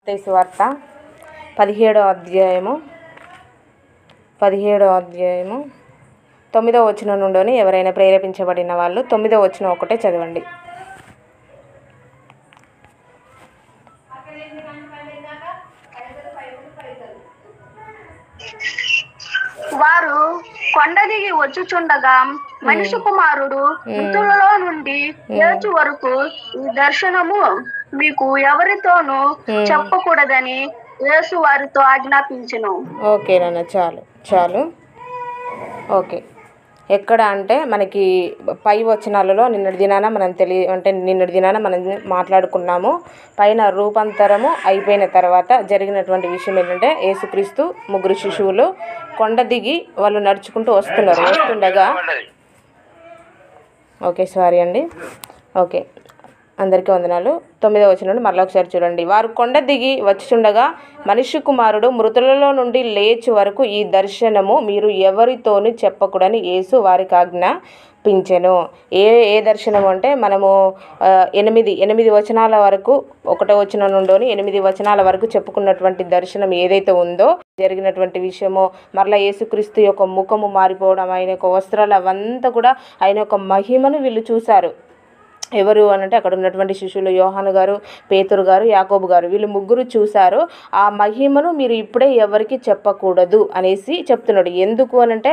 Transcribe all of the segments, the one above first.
మత్తయి సువార్త 17వ అధ్యాయము 9వ వచనం నుండి ఎవరైనా ప్రేరేపించబడిన వాళ్ళు 9వ వచనం ఒకటే చదవండి. వారు కొండ దిగి వచ్చుచుండగా మనిషి కుమారుడు మృతులలో నుండి లేచు వరకు ఈ దర్శనము మీకు ఎవరితోనూ చెప్పకూడదని యేసు వారితో ఆజ్ఞాపించెను. ఓకే నాన్న, చాలు. ఓకే, ఎక్కడ అంటే మనకి పై వచనాలలో నిన్నటి దినాన మనం మాట్లాడుకున్నాము. పైన రూపాంతరము అయిపోయిన తర్వాత జరిగినటువంటి విషయం ఏంటంటే యేసుక్రీస్తు ముగ్గురు శిశువులు కొండ దిగి వాళ్ళు నడుచుకుంటూ వస్తుండగా ఓకే అందరికీ వందనాలు. 9వ వచనం మరలా ఒకసారి చూడండి. వారు కొండ దిగి వచ్చుచుండగా మనిషి కుమారుడు మృతులలో నుండి లేచి వరకు ఈ దర్శనము మీరు ఎవరితోనూ చెప్పకూడని యేసు వారికి ఆజ్ఞాపించెను. ఏ దర్శనం అంటే మనము 8 వచనాల వరకు 1వ వచనం నుండి 8 వచనాల వరకు చెప్పుకున్నటువంటి దర్శనం ఏదైతే ఉందో జరిగినటువంటి విషయము, మరలా యేసుక్రీస్తు యొక్క ముఖము మారిపోవడం, ఆయన యొక్క వస్త్రాలు అవంతా కూడా ఆయన యొక్క మహిమను వీళ్ళు చూశారు. ఎవరు అనంటే అక్కడ ఉన్నటువంటి శిష్యులు యోహాను గారు, పేతురు గారు, యాకోబు గారు, వీళ్ళు ముగ్గురు చూశారు. ఆ మహిమను మీరు ఇప్పుడే ఎవరికి చెప్పకూడదు అనేసి చెప్తున్నాడు. ఎందుకు అనంటే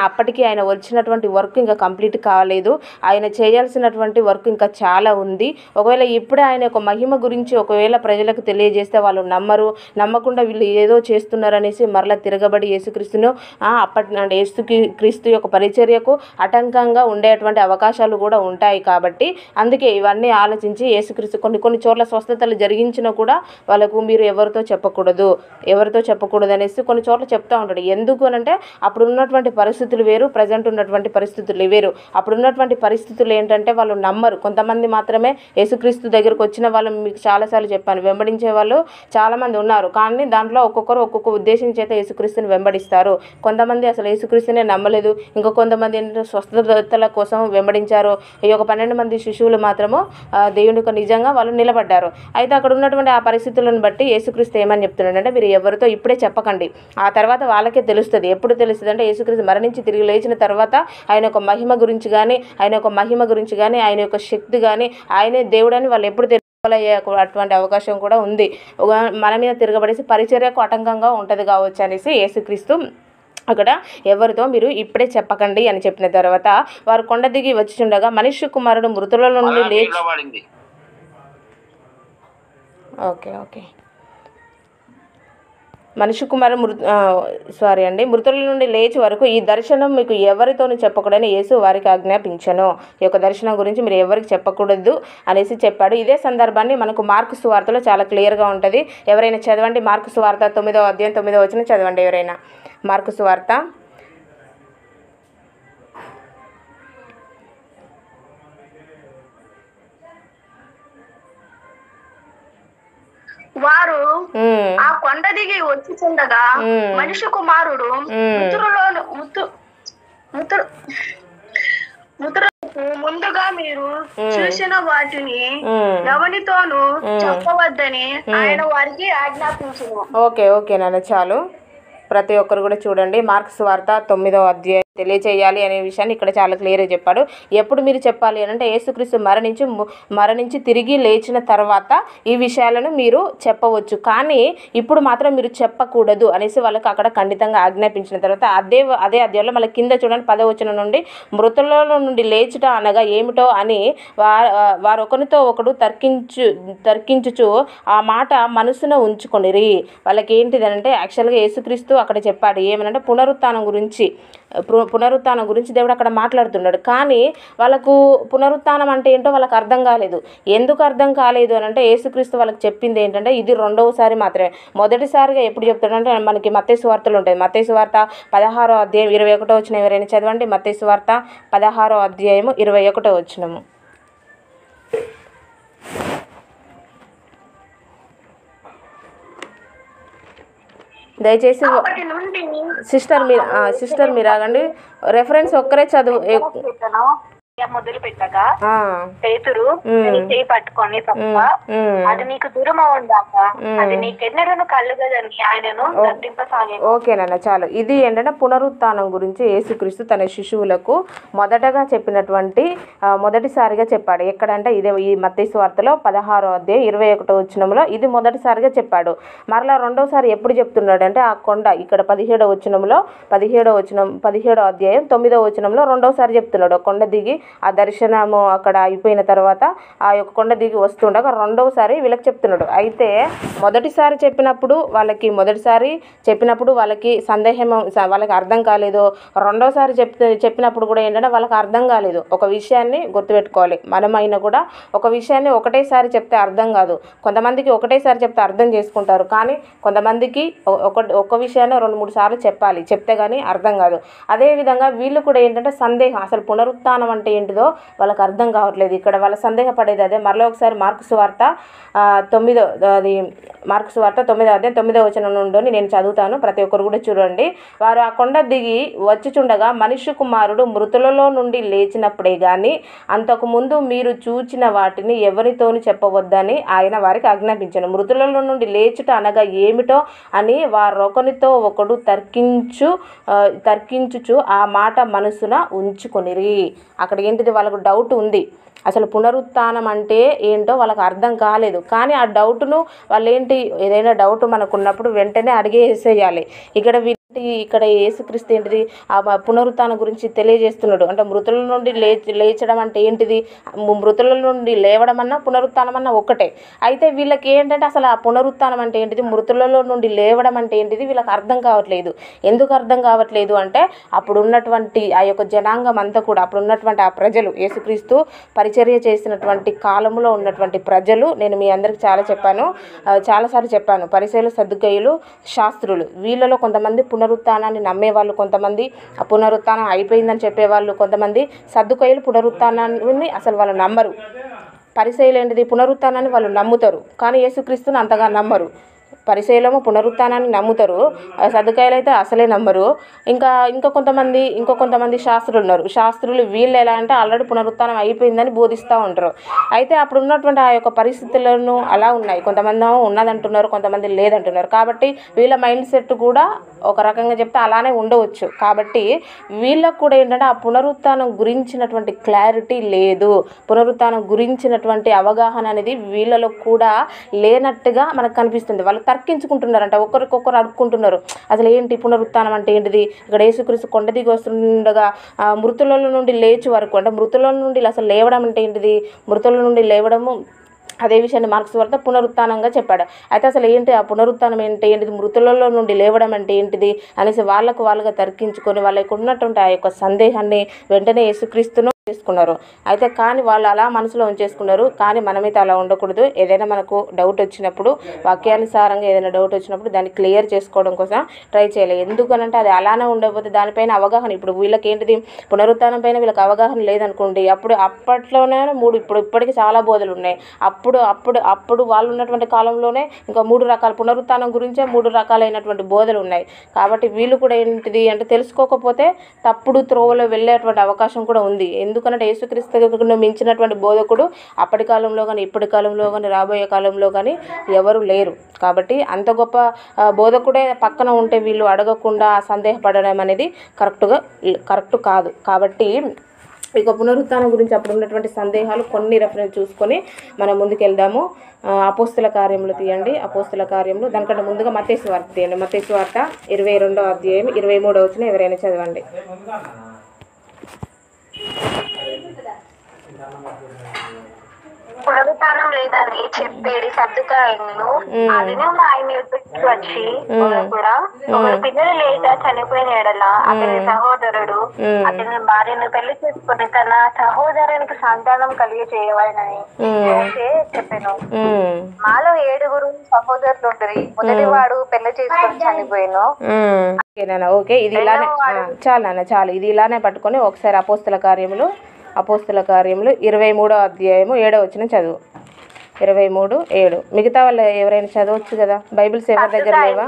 అప్పటికి ఆయన వచ్చినటువంటి వర్క్ ఇంకా కంప్లీట్ కాలేదు, ఆయన చేయాల్సినటువంటి వర్క్ ఇంకా చాలా ఉంది. ఒకవేళ ఇప్పుడే ఆయన యొక్క మహిమ గురించి ఒకవేళ ప్రజలకు తెలియజేస్తే వాళ్ళు నమ్మకుండా వీళ్ళు ఏదో చేస్తున్నారు అనేసి మరలా తిరగబడి యేసుక్రీస్తును యేసుక్రీస్తు యొక్క పరిచర్యకు ఆటంకంగా ఉండేటువంటి అవకాశాలు కూడా ఉంటాయి. కాబట్టి అందుకే ఇవన్నీ ఆలోచించి యేసుక్రీస్తు కొన్ని చోట్ల స్వస్థతలు జరిగించినా కూడా వాళ్ళకు మీరు ఎవరితో చెప్పకూడదు అనేసి కొన్ని చోట్ల చెప్తా ఉంటాడు. ఎందుకు అనంటే అప్పుడు ఉన్నటువంటి పరిస్థితులు వేరు, ప్రజెంట్ ఉన్నటువంటి పరిస్థితులు వేరు. అప్పుడు ఉన్నటువంటి పరిస్థితులు ఏంటంటే వాళ్ళు నమ్మరు. కొంతమంది మాత్రమే యేసుక్రీస్తు దగ్గరకు వచ్చిన వాళ్ళు, మీకు చాలాసార్లు చెప్పాను, వెంబడించే వాళ్ళు చాలామంది ఉన్నారు. కానీ దాంట్లో ఒక్కొక్కరు ఒక్కొక్క ఉద్దేశం చేత యేసుక్రీస్తుని వెంబడిస్తారు. కొంతమంది అసలు యేసుక్రీస్తునే నమ్మలేదు, ఇంకో కొంతమంది ఏంటంటే స్వస్థతల కోసం వెంబడించారు. ఈ యొక్క 12 మంది శిశువులు మాత్రము దేవునికి నిజంగా వాళ్ళు నిలబడ్డారు. అయితే అక్కడ ఉన్నటువంటి ఆ పరిస్థితులను బట్టి యేసుక్రీస్తు ఏమని చెప్తున్నాడంటే మీరు ఎవరితో ఇప్పుడే చెప్పకండి, ఆ తర్వాత వాళ్ళకే తెలుస్తుంది. ఎప్పుడు తెలుస్తుంది అంటే యేసుక్రీస్తు మరణించి తిరిగి లేచిన తర్వాత ఆయన యొక్క మహిమ గురించి కానీ ఆయన యొక్క శక్తి కానీ ఆయనే దేవుడని వాళ్ళు ఎప్పుడు అటువంటి అవకాశం కూడా ఉంది. మన మీద తిరగబడేసి పరిచర్యకు ఆటంకంగా ఉంటుంది కావచ్చు అనేసి యేసుక్రీస్తు అక్కడ ఎవరితో మీరు ఇప్పుడే చెప్పకండి అని చెప్పిన తర్వాత వారు కొండ దిగి వచ్చుచుండగా మనిషి కుమారుడు మృతులలో నుండి లేచి మృతుల నుండి లేచి వరకు ఈ దర్శనం మీకు ఎవరితోనూ చెప్పకూడదని యేసు వారికి ఆజ్ఞాపించెను. ఈ యొక్క దర్శనం గురించి మీరు ఎవరికి చెప్పకూడదు అనేసి చెప్పాడు. ఇదే సందర్భాన్ని మనకు మార్కు సువార్తలో చాలా క్లియర్గా ఉంటుంది. ఎవరైనా చదవండి, మార్కు సువార్త 9వ అధ్యాయం 9వ వచనం చదవండి. ఎవరైనా మార్కు సువార్త వారు ఆ కొండ దిగి వచ్చుచుండగా మనిషి కుమారుడు ముందుగా మీరు చూసిన వాటిని ఎవరితోనూ చెప్పవద్దని ఆయన వారికి ఆజ్ఞాపించెను. ఓకే నాన్న, చాలు. ప్రతి ఒక్కరు కూడా చూడండి, మార్కు సువార్త 9వ అధ్యాయం తెలియచేయాలి అనే విషయాన్ని ఇక్కడ చాలా క్లియర్గా చెప్పాడు. ఎప్పుడు మీరు చెప్పాలి అని అంటే యేసుక్రీస్తు మరణించి తిరిగి లేచిన తర్వాత ఈ విషయాలను మీరు చెప్పవచ్చు, కానీ ఇప్పుడు మాత్రం మీరు చెప్పకూడదు అనేసి వాళ్ళకి అక్కడ ఖండితంగా ఆజ్ఞాపించిన తర్వాత అదే అధ్యాయంలో మళ్ళీ కింద చూడండి 10వ వచనం నుండి మృతులలో నుండి లేచుట అనగా ఏమిటో అని వారు ఒకరితో ఒకడు తర్కించుచు ఆ మాట మనసున ఉంచుకొనిరి. వాళ్ళకి ఏంటిదనంటే యాక్చువల్గా యేసుక్రీస్తు అక్కడ చెప్పాడు ఏమనంటే పునరుత్థానం గురించి దేవుడు అక్కడ మాట్లాడుతున్నాడు. కానీ వాళ్ళకు పునరుత్థానం అంటే ఏంటో వాళ్ళకి అర్థం కాలేదు. ఎందుకు అర్థం కాలేదు అని అంటే యేసుక్రీస్తు వాళ్ళకి చెప్పింది ఏంటంటే ఇది రెండవసారి మాత్రమే. మొదటిసారిగా ఎప్పుడు చెప్తాడంటే మనకి మత్తయి సువార్తలు ఉంటుంది. మత్తయి సువార్త 16వ అధ్యాయం 21వ వచనం ఎవరైనా చదవండి. మత్తయి సువార్త 16వ అధ్యాయము 21వ వచనము. దయచేసి సిస్టర్ మీరు ఆగండి, రెఫరెన్స్ ఒక్కరే చదువు. మొదలు పెట్టగా పేతురు నీ చేయి పట్టుకొని తప్ప అది నీకు దూరం ఉందాక అది నీకెన్నడను కలుగదని ఆయనను గద్దింపసాగాడు. ఓకేనన్న చాలు. ఇది ఏంటంటే పునరుత్థానం గురించి యేసుక్రీస్తు తన శిశువులకు మొదటగా చెప్పినటువంటి మొదటిసారిగా చెప్పాడు. ఎక్కడంటే ఇదే ఈ మత్తయి సువార్తలో 16వ అధ్యాయం 21వ వచనంలో ఇది మొదటిసారిగా చెప్పాడు. మరలా రెండోసారి ఎప్పుడు చెప్తున్నాడు అంటే ఆ కొండ ఇక్కడ 17వ వచనంలో 17వ అధ్యాయం 9వ వచనంలో రెండోసారి చెప్తున్నాడు. కొండ దిగి ఆ దర్శనము అక్కడ అయిపోయిన తర్వాత ఆ యొక్క కొండ దిగి వస్తుండగా రెండవసారి వీళ్ళకి చెప్తున్నాడు. అయితే మొదటిసారి చెప్పినప్పుడు వాళ్ళకి సందేహం, వాళ్ళకి అర్థం కాలేదు. రెండోసారి చెప్పినప్పుడు కూడా ఏంటంటే వాళ్ళకి అర్థం కాలేదు. ఒక విషయాన్ని గుర్తుపెట్టుకోవాలి, మనమైనా కూడా ఒక విషయాన్ని ఒకటేసారి చెప్తే అర్థం కాదు. కొంతమందికి ఒకటేసారి చెప్తే అర్థం చేసుకుంటారు, కానీ కొంతమందికి ఒక విషయాన్ని 2-3 సార్లు చెప్పాలి, చెప్తే కానీ అర్థం కాదు. అదేవిధంగా వీళ్ళు కూడా ఏంటంటే సందేహం, అసలు పునరుత్థానం అంటే ఏంటిదో వాళ్ళకి అర్థం కావట్లేదు. ఇక్కడ వాళ్ళ సందేహపడేది అదే. మరలా ఒకసారి మార్కు సువార్త 9వ అధ్యాయం 9వ వచనం నుండి నేను చదువుతాను, ప్రతి ఒక్కరు కూడా చూడండి. వారు ఆ కొండ దిగి వచ్చిచుండగా మనిషి కుమారుడు మృతులలో నుండి లేచినప్పుడే గాని అంతకుముందు మీరు చూచిన వాటిని ఎవరితోని చెప్పవద్దని ఆయన వారికి ఆజ్ఞాపించాను. మృతులలో నుండి లేచుట అనగా ఏమిటో అని వారొకరితో ఒకడు తర్కించుచు ఆ మాట మనసున ఉంచుకొనిరి. అక్కడ ఏంటిది, వాళ్ళకు డౌట్ ఉంది. అసలు పునరుత్థానం అంటే ఏంటో వాళ్ళకి అర్థం కాలేదు. కానీ ఆ డౌట్ను వాళ్ళు ఏదైనా డౌట్ మనకు ఉన్నప్పుడు వెంటనే అడిగేసేయాలి. ఇక్కడ యేసుక్రీస్తు ఏంటిది, ఆ పునరుత్థానం గురించి తెలియజేస్తున్నాడు. అంటే మృతుల నుండి లేచడం అంటే ఏంటిది, మృతుల నుండి లేవడం అన్నా పునరుత్థానం అన్నా ఒక్కటే. అయితే వీళ్ళకి ఏంటంటే అసలు ఆ పునరుత్థానం అంటే ఏంటిది, మృతులలో నుండి లేవడం అంటే ఏంటిది వీళ్ళకి అర్థం కావట్లేదు. ఎందుకు అర్థం కావట్లేదు అంటే అప్పుడు ఉన్నటువంటి ఆ యొక్క జనాంగం అంతా కూడా, అప్పుడు ఉన్నటువంటి ఆ ప్రజలు, యేసుక్రీస్తు పరిచర్య చేసినటువంటి కాలంలో ఉన్నటువంటి ప్రజలు, నేను మీ అందరికి చాలాసార్లు చెప్పాను, పరిసయ్యులు, సద్దుకయ్యులు, శాస్త్రులు, వీళ్ళలో కొంతమంది పునరుత్థానాన్ని నమ్మేవాళ్ళు, కొంతమంది ఆ పునరుత్థానం అయిపోయిందని చెప్పేవాళ్ళు, కొంతమంది సద్దుకయ్యులు పునరుత్థానాన్ని అసలు వాళ్ళు నమ్మరు. పరిసయ్యులు ఏంటిది, పునరుత్థానాన్ని వాళ్ళు నమ్ముతారు, కానీ యేసుక్రీస్తుని అంతగా నమ్మరు. పరిసయ్యులేమో పునరుత్థానాన్ని నమ్ముతారు, సద్దుకాయలు అయితే అసలే నమ్మరు. ఇంకా కొంతమంది శాస్త్రులు ఉన్నారు. శాస్త్రులు వీళ్ళు ఎలా అంటే ఆల్రెడీ పునరుత్థానం అయిపోయిందని బోధిస్తూ ఉంటారు. అయితే అప్పుడు ఉన్నటువంటి ఆ యొక్క పరిస్థితులను అలా ఉన్నాయి. కొంతమంది ఉన్నదంటున్నారు, కొంతమంది లేదంటున్నారు. కాబట్టి వీళ్ళ మైండ్ సెట్ కూడా ఒక రకంగా చెప్తే అలానే ఉండవచ్చు. కాబట్టి వీళ్ళకు కూడా ఏంటంటే ఆ పునరుత్థానం గురించినటువంటి క్లారిటీ లేదు, పునరుత్థానం గురించినటువంటి అవగాహన అనేది వీళ్ళలో కూడా లేనట్టుగా మనకు కనిపిస్తుంది. వాళ్ళు తర్కించుకుంటున్నారంట, ఒకరికొకరు అడుక్కుంటున్నారు, అసలు ఏంటి పునరుత్థానం అంటే ఏంటిది. ఇక్కడ యేసుక్రీస్తు కొండ దిగి వస్తుండగా మృతుల నుండి లేచి వరకు, అంటే మృతుల నుండి అసలు లేవడం అంటే ఏంటిది, మృతుల నుండి లేవడము అదే విషయాన్ని మార్కు సువార్త పునరుత్థానంగా చెప్పాడు. అయితే అసలు ఏంటి ఆ పునరుత్థానం ఏంటిది, మృతులలో నుండి లేవడం అంటే ఏంటిది అనేసి వాళ్ళుగా తర్కించుకొని వాళ్ళకు ఉన్నటువంటి ఆ యొక్క సందేహాన్ని వెంటనే యేసుక్రీస్తును చేసుకున్నారు. అయితే కానీ వాళ్ళు అలా మనసులో ఉంచేసుకున్నారు. కానీ మనమైతే అలా ఉండకూడదు. ఏదైనా మనకు డౌట్ వచ్చినప్పుడు, వాక్యానుసారంగా ఏదైనా డౌట్ వచ్చినప్పుడు దాన్ని క్లియర్ చేసుకోవడం కోసం ట్రై చేయాలి. ఎందుకనంటే అది అలానే ఉండకపోతే దానిపైన అవగాహన, ఇప్పుడు వీళ్ళకి ఏంటిది పునరుత్థానం పైన వీళ్ళకి అవగాహన లేదనుకోండి, అప్పట్లోనే ఇప్పటికీ చాలా బోధలు ఉన్నాయి. అప్పుడు వాళ్ళు ఉన్నటువంటి కాలంలోనే ఇంకా 3 రకాల పునరుత్థానం గురించే 3 రకాలైనటువంటి బోధలు ఉన్నాయి. కాబట్టి వీళ్ళు కూడా ఏంటిది అంటే తెలుసుకోకపోతే తప్పుడు త్రోవలో వెళ్ళేటువంటి అవకాశం కూడా ఉంది. ఎందుకంటే యేసుక్రీస్తును మించినటువంటి బోధకుడు అప్పటి కాలంలో కానీ, ఇప్పటి కాలంలో కానీ, రాబోయే కాలంలో కానీ ఎవరు లేరు. కాబట్టి అంత గొప్ప బోధకుడే పక్కన ఉంటే వీళ్ళు అడగకుండా సందేహపడడం అనేది కరెక్ట్ కాదు. కాబట్టి ఇక పునరుత్థానం గురించి అప్పుడు ఉన్నటువంటి సందేహాలు కొన్ని రెఫరెన్స్ చూసుకొని మనం ముందుకు వెళ్దాము. అపోస్తుల కార్యములు తీయండి. అపోస్తుల కార్యములు దానికంటే ముందుగా మత్తయి సువార్త తీయండి. మత్తయి సువార్త 22వ అధ్యాయం 23వ వచనం ఎవరైనా చదవండి. పునరుత్థానం లేదని చెప్పేది సద్దుకాయులు ఆ దినంలో ఆయన ఎదుటికి వచ్చి కూడా ఒకడు పిల్లలు లేక చనిపోయిన ఎడల అతని సహోదరుడు అతని భార్యను పెళ్లి చేసుకుని తన సహోదరునికి సంతానం కలిగజేయవాలని చెప్పాను. మాలో 7 సహోదరులు ఉండరు, మొదటి వాడు పెళ్లి చేసుకుని చనిపోయాను. ఓకే, ఇది ఇలానే చాలు ఇది ఇలానే పట్టుకొని ఒకసారి అపోస్తుల కార్యములు 23వ అధ్యాయము 7వ వచనం చదువు. 23:7. మిగతా వాళ్ళు ఎవరైనా చదవచ్చు కదా, బైబిల్స్ ఎవరి దగ్గర లేవా?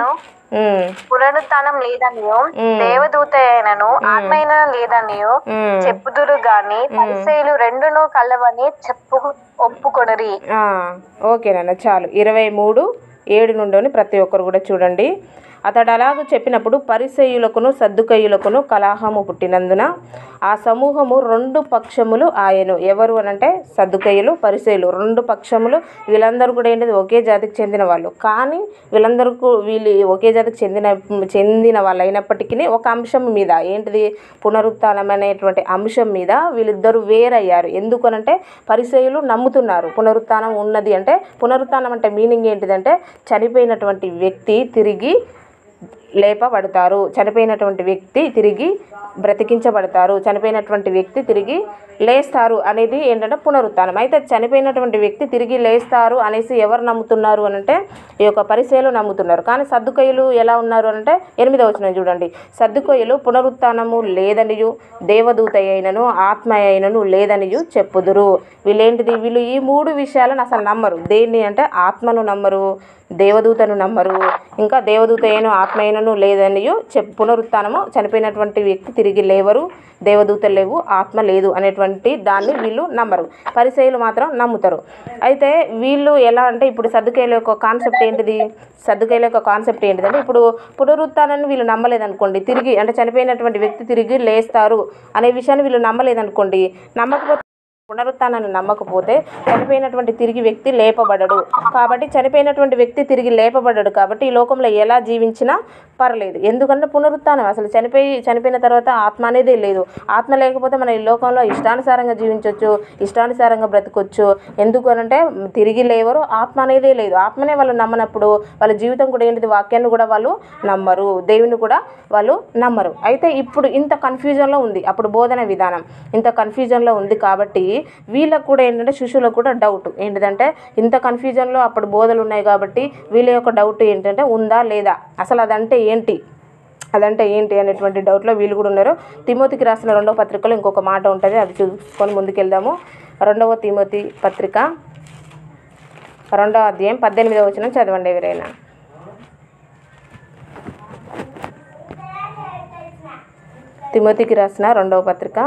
పునరుత్థానం లేదనియో దేవదూత అయినను ఆత్మ అయినా లేదనియో చెప్పుదురు గాని పరిసయ్యులు రెండును కలవని ఒప్పుకొనరి. ఓకేనన్న, చాలు. 23:7 నుండి ప్రతి ఒక్కరు కూడా చూడండి. అతడు అలాగూ చెప్పినప్పుడు పరిసయ్యులకును సద్దుకయ్యులకును కలహము పుట్టినందున ఆ సమూహము 2 పక్షములు ఆయను. ఎవరు అనంటే సద్దుకయ్యులు, పరిసయ్యులు 2 పక్షములు. వీళ్ళందరూ కూడా ఏంటిది, ఒకే జాతికి చెందిన వాళ్ళు. కానీ వీళ్ళు ఒకే జాతికి చెందిన వాళ్ళు అయినప్పటికీ ఒక అంశం మీద, ఏంటిది, పునరుత్థానం అనేటువంటి అంశం మీద వీళ్ళిద్దరూ వేరయ్యారు. ఎందుకనంటే పరిసయ్యులు నమ్ముతున్నారు పునరుత్థానం ఉన్నది. అంటే పునరుత్థానం అంటే మీనింగ్ ఏంటిదంటే చనిపోయినటువంటి వ్యక్తి తిరిగి లేపబడతారు, చనిపోయినటువంటి వ్యక్తి తిరిగి బ్రతికించబడతారు, చనిపోయినటువంటి వ్యక్తి తిరిగి లేస్తారు అనేది ఏంటంటే పునరుత్థానం. అయితే చనిపోయినటువంటి వ్యక్తి తిరిగి లేస్తారు అనేసి ఎవరు నమ్ముతున్నారు అనంటే ఈ యొక్క పరిసయ్యులు నమ్ముతున్నారు. కానీ సద్దుకయ్యులు ఎలా ఉన్నారు అంటే 8వ వచనం చూడండి. సద్దుకయ్యులు పునరుత్థానము లేదనియు దేవదూత అయినను ఆత్మ అయినను లేదనియు చెప్పుదురు. వీళ్ళు ఈ 3 విషయాలను అసలు నమ్మరు. దేన్ని అంటే ఆత్మను నమ్మరు, దేవదూతను నమ్మరు, ఇంకా దేవదూత అయిన ఆత్మ అయినను లేదనియు పునరుత్థానము, చనిపోయినటువంటి వ్యక్తి తిరిగి లేవరు, దేవదూత లేవు, ఆత్మ లేదు అనేటువంటి దాన్ని వీళ్ళు నమ్మరు. పరిసయ్యులు మాత్రం నమ్ముతారు. అయితే వీళ్ళు ఎలా అంటే ఇప్పుడు సద్దుకయ్యుల యొక్క కాన్సెప్ట్ ఏంటిదంటే ఇప్పుడు పునరుత్థానాన్ని వీళ్ళు నమ్మలేదనుకోండి, తిరిగి అంటే చనిపోయినటువంటి వ్యక్తి తిరిగి లేస్తారు అనే విషయాన్ని వీళ్ళు నమ్మలేదనుకోండి, పునరుత్థానాన్ని నమ్మకపోతే చనిపోయినటువంటి తిరిగి వ్యక్తి లేపబడడు. కాబట్టి చనిపోయినటువంటి వ్యక్తి తిరిగి లేపబడడు కాబట్టి ఈ లోకంలో ఎలా జీవించినా పర్లేదు. ఎందుకంటే పునరుత్థానం అసలు చనిపోయిన తర్వాత ఆత్మ అనేదే లేదు. ఆత్మ లేకపోతే మన ఈ లోకంలో ఇష్టానుసారంగా జీవించవచ్చు, ఇష్టానుసారంగా బ్రతకొచ్చు. ఎందుకు అనంటే తిరిగి లేవరు, ఆత్మ అనేదే లేదు. ఆత్మనే వాళ్ళు నమ్మనప్పుడు వాళ్ళ జీవితం కూడా ఏంటిది, వాక్యాన్ని కూడా వాళ్ళు నమ్మరు, దేవుని కూడా వాళ్ళు నమ్మరు. అయితే ఇప్పుడు ఇంత కన్ఫ్యూజన్లో ఉంది, అప్పుడు బోధన విధానం ఇంత కన్ఫ్యూజన్లో ఉంది కాబట్టి వీళ్ళకు కూడా ఏంటంటే శిష్యులకు కూడా డౌట్ ఏంటిదంటే ఇంత కన్ఫ్యూజన్లో అప్పుడు బోధలు ఉన్నాయి కాబట్టి వీళ్ళ యొక్క డౌట్ ఏంటంటే ఉందా లేదా, అసలు అదంటే ఏంటి అనేటువంటి డౌట్లో వీళ్ళు కూడా ఉన్నారు. తిమోతికి రాసిన 2వ పత్రికలో ఇంకొక మాట ఉంటుంది, అది చూసుకొని ముందుకెళ్దాము. 2వ తిమోతి పత్రిక 2వ అధ్యాయం 18వ వచనం చదవండి ఎవరైనా. తిమోతికి రాసిన 2వ పత్రిక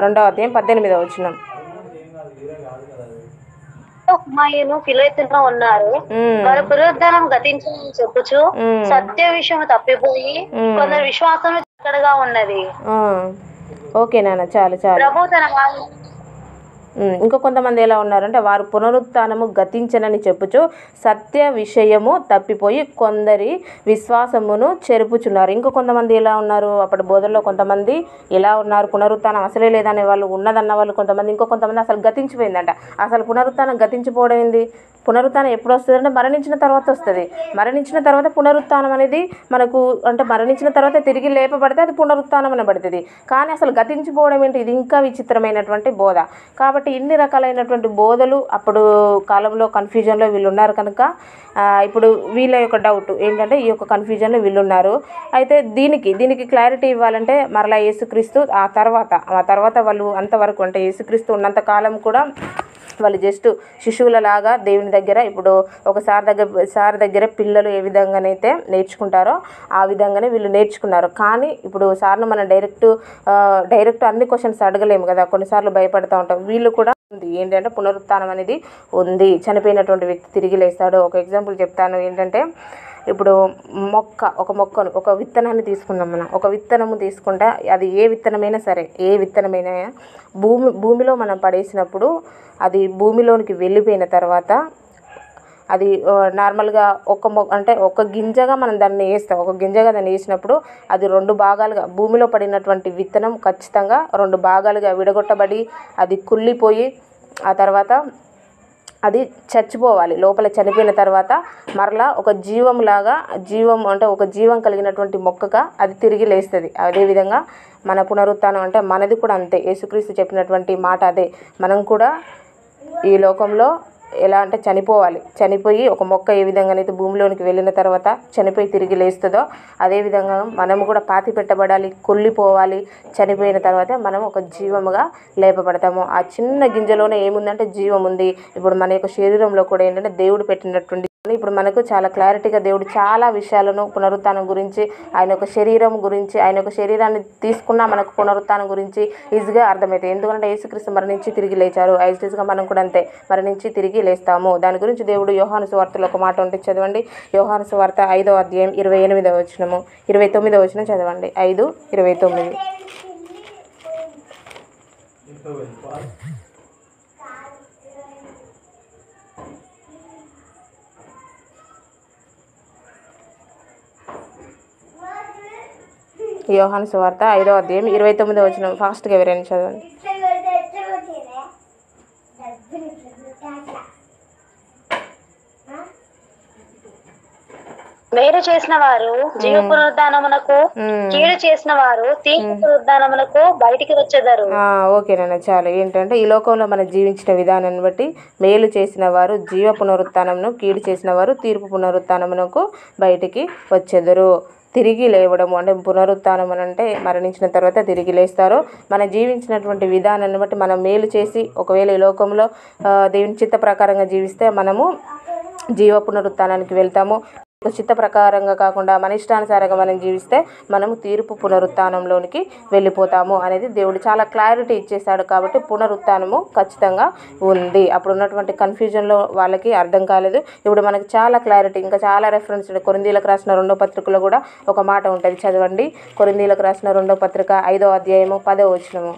2వ అధ్యాయం 18వ వచనం. ఫిలోతులో ఉన్నారు, వారు పునరుద్ధానం గతించని చెప్పుచు సత్య విషయం తప్పిపోయి కొందరు విశ్వాసం చక్కడగా ఉన్నది. ఓకే నాన్న, చాలు. ప్రభు తన ఇంకో కొంతమంది ఎలా ఉన్నారంటే వారు పునరుత్థానము గతించనని చెప్పుచు సత్య విషయము తప్పిపోయి కొందరి విశ్వాసమును చెరుపుచున్నారు. ఇంకో కొంతమంది ఎలా ఉన్నారు, అప్పటి బోధల్లో కొంతమంది ఎలా ఉన్నారు, పునరుత్థానం అసలే లేదనే వాళ్ళు, ఉన్నదన్న వాళ్ళు కొంతమంది, ఇంకో కొంతమంది అసలు గతించిపోయిందంట. అసలు పునరుత్థానం గతించిపోవడం ఏంది, పునరుత్థానం ఎప్పుడు వస్తుంది అంటే మరణించిన తర్వాత వస్తుంది. మరణించిన తర్వాత పునరుత్థానం అనేది మనకు అంటే మరణించిన తర్వాత తిరిగి లేపబడితే అది పునరుత్థానం అనబడుతుంది. కానీ అసలు గతించిపోవడం ఏంటి, ఇది ఇంకా విచిత్రమైనటువంటి బోధ. కాబట్టి ఇన్ని రకాలైనటువంటి బోధలు అప్పుడు కాలంలో కన్ఫ్యూజన్లో వీళ్ళు ఉన్నారు కనుక ఇప్పుడు వీళ్ళ యొక్క డౌట్ ఏంటంటే ఈ యొక్క కన్ఫ్యూజన్లో వీళ్ళు ఉన్నారు. అయితే దీనికి క్లారిటీ ఇవ్వాలంటే మరలా యేసుక్రీస్తు ఆ తర్వాత వాళ్ళు అంతవరకు అంటే యేసుక్రీస్తు ఉన్నంత కాలం కూడా వాళ్ళు జస్ట్ శిశువులలాగా దేవుని దగ్గర, ఇప్పుడు ఒక సార్ దగ్గర పిల్లలు ఏ విధంగానైతే నేర్చుకుంటారో ఆ విధంగానే వీళ్ళు నేర్చుకున్నారు. కానీ ఇప్పుడు సార్ను మనం డైరెక్ట్ అన్ని క్వశ్చన్స్ అడగలేము కదా, కొన్నిసార్లు భయపడుతూ ఉంటాం. వీళ్ళు కూడా ఉంది ఏంటంటే పునరుత్థానం అనేది ఉంది, చనిపోయినటువంటి వ్యక్తి తిరిగి లేస్తాడు. ఒక ఎగ్జాంపుల్ చెప్తాను ఏంటంటే ఇప్పుడు ఒక విత్తనాన్ని తీసుకుందాం మనం. ఒక విత్తనము తీసుకుంటే అది ఏ విత్తనమైనా సరే, ఏ విత్తనమైనా భూమిలో మనం పడేసినప్పుడు అది భూమిలోనికి వెళ్ళిపోయిన తర్వాత అది నార్మల్గా ఒక గింజగా మనం దాన్ని వేస్తాం. ఒక గింజగా దాన్ని వేసినప్పుడు అది 2 భాగాలుగా, భూమిలో పడినటువంటి విత్తనం ఖచ్చితంగా 2 భాగాలుగా విడగొట్టబడి అది కుళ్ళిపోయి ఆ తర్వాత అది చచ్చిపోవాలి. లోపల చనిపోయిన తర్వాత మరలా ఒక జీవం కలిగినటువంటి మొక్కగా అది తిరిగి లేస్తుంది. అదేవిధంగా మన పునరుత్థానం అంటే మనది కూడా అంతే. యేసుక్రీస్తు చెప్పినటువంటి మాట అదే. మనం కూడా ఈ లోకంలో ఎలా అంటే చనిపోయి ఒక మొక్క ఏ విధంగానైతే భూమిలోనికి వెళ్ళిన తర్వాత చనిపోయి తిరిగి లేస్తుందో అదేవిధంగా మనము కూడా పాతి పెట్టబడాలి, కుళ్ళిపోవాలి. చనిపోయిన తర్వాత మనం ఒక జీవముగా లేపబడతాము. ఆ చిన్న గింజలోనే ఏముందంటే జీవం ఉంది. ఇప్పుడు మన యొక్క శరీరంలో కూడా ఏంటంటే దేవుడు పెట్టినటువంటి ఇప్పుడు మనకు చాలా క్లారిటీగా దేవుడు చాలా విషయాలను పునరుత్థానం గురించి, ఆయన యొక్క శరీరం గురించి, ఆయన యొక్క శరీరాన్ని తీసుకున్నా మనకు పునరుత్థానం గురించి ఈజీగా అర్థమవుతాయి. ఎందుకంటే యేసుక్రీస్తు మరణించి తిరిగి లేచారు. యాజ్టీస్గా మనం కూడా అంతే మరణించి తిరిగి లేస్తాము. దాని గురించి దేవుడు యోహాను సువార్తలో ఒక మాట ఉంటే చదవండి. యోహాను సువార్త 5వ అధ్యాయం 28వ వచనము 29వ వచనం చదవండి. 5:29. యోహాను సువార్త 5వ అధ్యాయం 29వ వచనం ఫాస్ట్గా ఎవరైనా చదవండి. మేలు చేసిన వారు జీవ పునరుద్ధానమునకు, కీడు చేసిన వారు తీర్పు పునరుద్ధానమునకు బయటికి వచ్చేదారు. ఓకేనండి. చాలా ఏంటంటే ఈ లోకంలో మనం జీవించిన విధానాన్ని బట్టి మేలు చేసిన వారు జీవ పునరుత్థానమును, కీడు చేసిన వారు తీర్పు పునరుత్థానమునకు బయటికి వచ్చెదరు. తిరిగి లేవడము అంటే పునరుత్థానం అని అంటే మరణించిన తర్వాత తిరిగి లేస్తారు. మనం జీవించినటువంటి విధానాన్ని బట్టి మనం మేలు చేసి ఒకవేళ ఈ లోకంలో దేవుని చిత్త ప్రకారంగా జీవిస్తే మనము జీవ పునరుత్థానానికి వెళ్తాము. చిత్త ప్రకారంగా కాకుండా మన ఇష్టానుసారంగా మనం జీవిస్తే మనము తీర్పు పునరుత్థానంలోనికి వెళ్ళిపోతాము అనేది దేవుడు చాలా క్లారిటీ ఇచ్చేశాడు. కాబట్టి పునరుత్థానము ఖచ్చితంగా ఉంది. అప్పుడు ఉన్నటువంటి కన్ఫ్యూజన్లో వాళ్ళకి అర్థం కాలేదు. ఇప్పుడు మనకి చాలా క్లారిటీ, ఇంకా చాలా రెఫరెన్స్. కొరింథీయులకు రాసిన 2వ పత్రికలో కూడా ఒక మాట ఉంటుంది, చదవండి. కొరింథీయులకు రాసిన 2వ పత్రిక 5వ అధ్యాయము 10వ వచనము.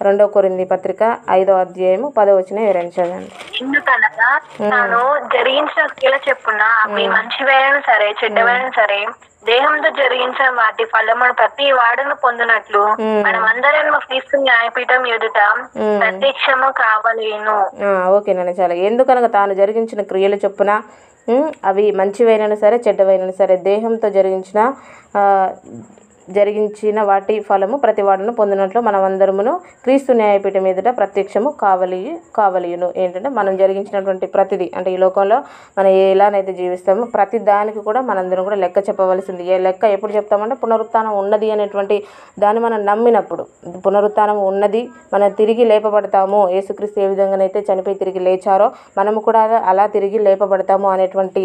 2వ కొరింథీ పత్రిక 5వ అధ్యాయము 10వ వచనం ఎవరైనా చదవండి. ఎందుకనగా తాను జరిగించిన క్రియల చెప్పున అవి మంచివైన సరే చెడ్డవైన సరే దేహంతో జరిగించిన వాటి ఫలమును ప్రతి వాడును పొందినట్లు మనమందరం క్రీస్తు న్యాయపీఠం ఎదుట ప్రత్యక్షము కావలేను. ఓకేనండి. చాలా ఎందుకనగా తాను జరిగించిన క్రియల చొప్పున అవి మంచివైనను సరే చెడ్డవైనను సరే దేహంతో జరిగించిన వాటి ఫలము ప్రతి వాడును పొందినట్లు మనమందరమును క్రీస్తు న్యాయపీఠం ఎదుట ప్రత్యక్షము కావలియును. ఏంటంటే మనం జరిగించినటువంటి ప్రతిదీ అంటే ఈ లోకంలో మనం ఎలానైతే జీవిస్తామో ప్రతి దానికి కూడా మనందరం కూడా లెక్క చెప్పవలసింది. ఏ లెక్క ఎప్పుడు చెప్తామంటే పునరుత్థానం ఉన్నది అనేటువంటి దాన్ని మనం నమ్మినప్పుడు, పునరుత్థానం ఉన్నది, మనం తిరిగి లేపబడతాము. యేసుక్రీస్తు ఏ విధంగానైతే చనిపోయి తిరిగి లేచారో మనము కూడా అలా తిరిగి లేపబడతాము అనేటువంటి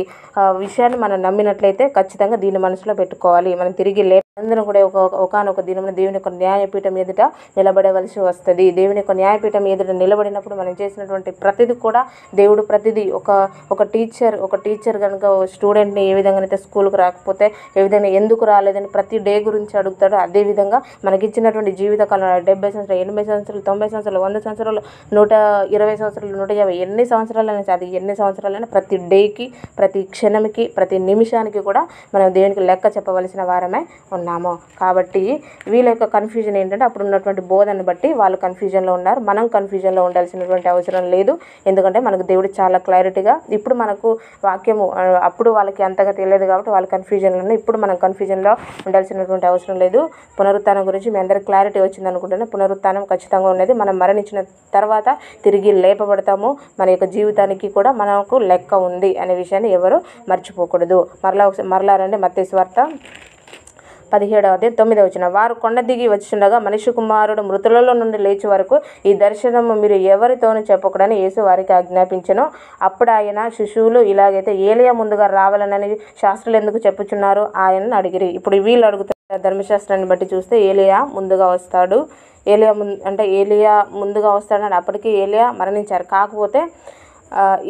విషయాన్ని మనం నమ్మినట్లయితే ఖచ్చితంగా దీన్ని మనసులో పెట్టుకోవాలి. మనం తిరిగి అందరం కూడా ఒకనొక దినమున దేవుని యొక్క న్యాయపీఠం ఎదుట నిలబడవలసి వస్తుంది. దేవుని యొక్క న్యాయపీఠం ఎదుట నిలబడినప్పుడు మనం చేసినటువంటి ప్రతిదీ కూడా దేవుడు ప్రతిదీ ఒక టీచర్ కనుక స్టూడెంట్ని ఏ విధంగానైతే స్కూల్కి రాకపోతే ఏ విధంగా ఎందుకు రాలేదని ప్రతి డే గురించి అడుగుతాడో అదేవిధంగా మనకిచ్చినటువంటి జీవితకాలం 70 సంవత్సరాలు, 80 సంవత్సరాలు, 90 సంవత్సరాలు, 100 సంవత్సరాలు, 120 సంవత్సరాలు, 150 ఎన్ని సంవత్సరాలైనా అది ఎన్ని సంవత్సరాలైనా ప్రతి డేకి, ప్రతి క్షణంకి, ప్రతి నిమిషానికి కూడా మనం దేవునికి లెక్క చెప్పవలసిన వారమే ఉన్నాము. కాబట్టి వీళ్ళ యొక్క కన్ఫ్యూజన్ ఏంటంటే అప్పుడు ఉన్నటువంటి బోధనను బట్టి వాళ్ళు కన్ఫ్యూజన్లో ఉన్నారు. మనం కన్ఫ్యూజన్లో ఉండాల్సినటువంటి అవసరం లేదు. ఎందుకంటే మనకు దేవుడు చాలా క్లారిటీగా ఇప్పుడు మనకు వాక్యము అప్పుడు వాళ్ళకి అంతగా తెలియదు కాబట్టి వాళ్ళ కన్ఫ్యూజన్లో ఉన్నాయి. ఇప్పుడు మనం కన్ఫ్యూజన్లో ఉండాల్సినటువంటి అవసరం లేదు. పునరుత్థానం గురించి మీ అందరికి క్లారిటీ వచ్చింది అనుకుంటున్నాను. పునరుత్థానం ఖచ్చితంగా ఉన్నది. మనం మరణించిన తర్వాత తిరిగి లేపబడతాము. మన యొక్క జీవితానికి కూడా మనకు లెక్క ఉంది అనే విషయాన్ని ఎవరు మర్చిపోకూడదు. మరలా రండి మత్తయి సువార్త 17వ అధ్యాయం 9వ వచనం. వారు కొండ దిగి వచ్చుండగా మనిషి కుమారుడు మృతులలో నుండి లేచి వరకు ఈ దర్శనము మీరు ఎవరితోనూ చెప్పకూడని యేసు వారికి ఆజ్ఞాపించెను. అప్పుడు ఆయన శిశువులు ఇలాగైతే ఏలియా ముందుగా రావాలనని శాస్త్రులు ఎందుకు చెప్పుచున్నారు ఆయనను అడిగిరి. ఇప్పుడు వీళ్ళు అడుగుతారు ధర్మశాస్త్రాన్ని బట్టి చూస్తే ఏలియా ముందుగా వస్తాడు. ఏలియా ముందుగా వస్తాడని అప్పటికి ఏలియా మరణించారు. కాకపోతే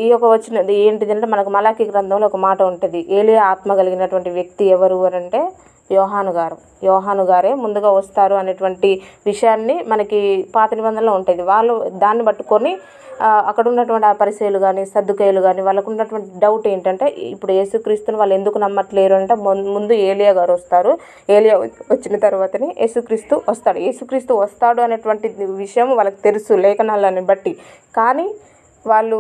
ఈ యొక్క వచ్చినది ఏంటిదంటే మనకు మలాకీ గ్రంథంలో ఒక మాట ఉంటుంది. ఏలియా ఆత్మ కలిగినటువంటి వ్యక్తి ఎవరు అని అంటే యోహాను గారే ముందుగా వస్తారు అనేటువంటి విషయాన్ని మనకి పాత నిబంధనలో ఉంటుంది. వాళ్ళు దాన్ని పట్టుకొని అక్కడ ఉన్నటువంటి ఆ పరిసయ్యులు కానీ సద్దుకయ్యులు కానీ వాళ్ళకు ఉన్నటువంటి డౌట్ ఏంటంటే ఇప్పుడు యేసుక్రీస్తుని వాళ్ళు ఎందుకు నమ్మట్లేరు అంటే ముందు ఏలియా గారు వస్తారు. ఏలియా వచ్చిన తర్వాతనే యేసుక్రీస్తు వస్తాడు అనేటువంటి విషయం వాళ్ళకి తెలుసు లేఖనాలని బట్టి. కానీ వాళ్ళు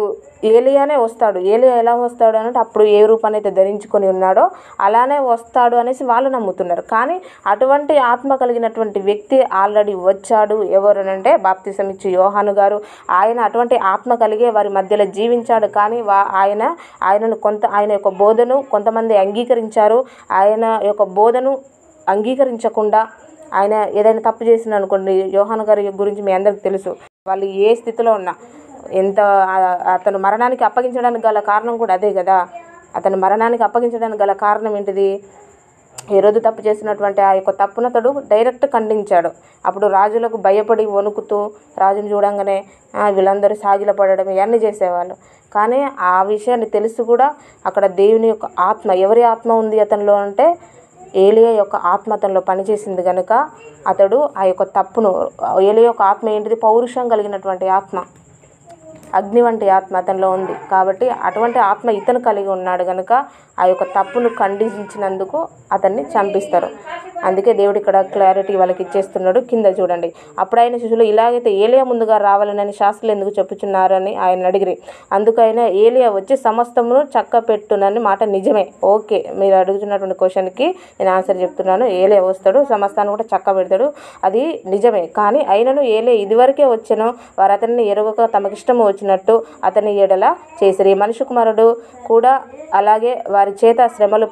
ఏలియానే వస్తాడు, ఏలియా ఎలా వస్తాడు అంటే అప్పుడు ఏ రూపాన్ని అయితే ధరించుకొని ఉన్నాడో అలానే వస్తాడు అనేసి వాళ్ళు నమ్ముతున్నారు. కానీ అటువంటి ఆత్మ కలిగినటువంటి వ్యక్తి ఆల్రెడీ వచ్చాడు. ఎవరు అంటే బాప్తిసం ఇచ్చి యోహాను గారు. ఆయన అటువంటి ఆత్మ కలిగే వారి మధ్యలో జీవించాడు. కానీ ఆయన యొక్క బోధను కొంతమంది అంగీకరించారు. ఆయన యొక్క బోధను అంగీకరించకుండా ఆయన ఏదైనా తప్పు చేసిన అనుకోండి, యోహాను గారి గురించి మీ అందరికి తెలుసు. వాళ్ళు ఏ స్థితిలో ఉన్నా అతను మరణానికి అప్పగించడానికి గల కారణం కూడా అదే కదా. అతను మరణానికి అప్పగించడానికి గల కారణం ఏంటిది? హేరోదు తప్పు చేసినటువంటి ఆ యొక్క తప్పును అతడు డైరెక్ట్ ఖండించాడు. అప్పుడు రాజులకు భయపడి వణుకుతూ రాజును చూడంగానే వీళ్ళందరూ సాగిలపడడం ఇవన్నీ చేసేవాళ్ళు. కానీ ఆ విషయాన్ని తెలుసు కూడా అక్కడ దేవుని యొక్క ఆత్మ, ఎవరి ఆత్మ ఉంది అతనిలో అంటే ఏలియా యొక్క ఆత్మ అతనిలో పనిచేసింది కనుక అతడు ఆ యొక్క తప్పును, ఏలియా యొక్క ఆత్మ ఏంటిది? పౌరుషం కలిగినటువంటి ఆత్మ, అగ్ని వంటి ఆత్మ అతనిలో ఉంది. కాబట్టి అటువంటి ఆత్మ ఇతను కలిగి ఉన్నాడు కనుక ఆ యొక్క తప్పును ఖండించినందుకు అతన్ని చంపిస్తారు. అందుకే దేవుడు ఇక్కడ క్లారిటీ వాళ్ళకి ఇచ్చేస్తున్నాడు. కింద చూడండి, అప్పుడు ఆయన శిష్యులు ఇలాగైతే ఏలియా ముందుగా రావాలని శాస్త్రులు ఎందుకు చెప్పుచున్నారని ఆయన అడిగిరి. అందుకైనా ఏలియా వచ్చి సమస్తమును చక్కపెట్టునని మాట నిజమే. ఓకే, మీరు అడుగుతున్నటువంటి క్వశ్చన్కి నేను ఆన్సర్ చెప్తున్నాను. ఏలియా వస్తాడు, సమస్తాన్ని కూడా చక్క పెడతాడు, అది నిజమే. కానీ అయినను ఏలియా ఇదివరకే వచ్చెను, వారు అతన్ని ఎరుగక తమకిష్టము వచ్చినట్టు అతని ఎడల చేసిరి. మనిషి కుమారుడు కూడా అలాగే వారి చేత శ్రమలు